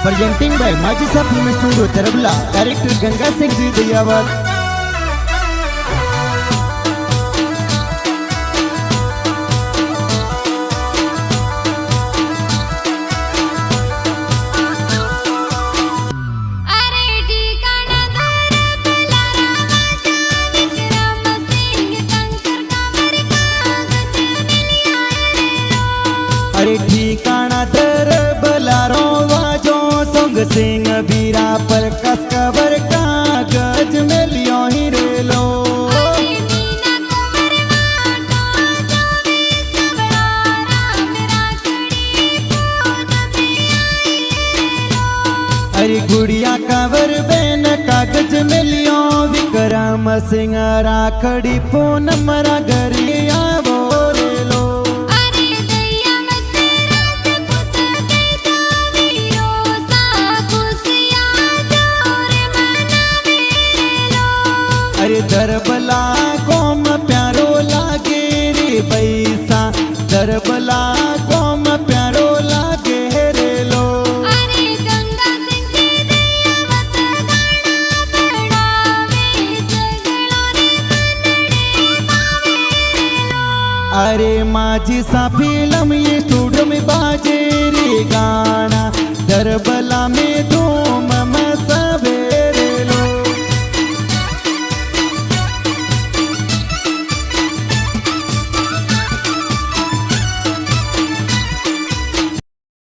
Presenting by Majisa film studio Tarbala, director Ganga Singh ji Dayawat. अरे ठिकाना तर बलारो वाजो संग सिंह बीरा पर कसकबर कागज में लियो ही रेलो। अरे गुड़िया कावर बेन कागज में लियो विक्रम सिंह राखड़ी पूनम रा घरे आवो रेलो। अरे दरबला गोम प्यारो लागे रे बैसा, दरबला गोम प्यारो लागे रे लो। अरे गंगा सिंह जी दयावत गाना बढ़ावे सगळो रे मनडे भावे लो। अरे माझी सा फिल्म ये स्टूडियो में बाजे रे गाना, दरबला में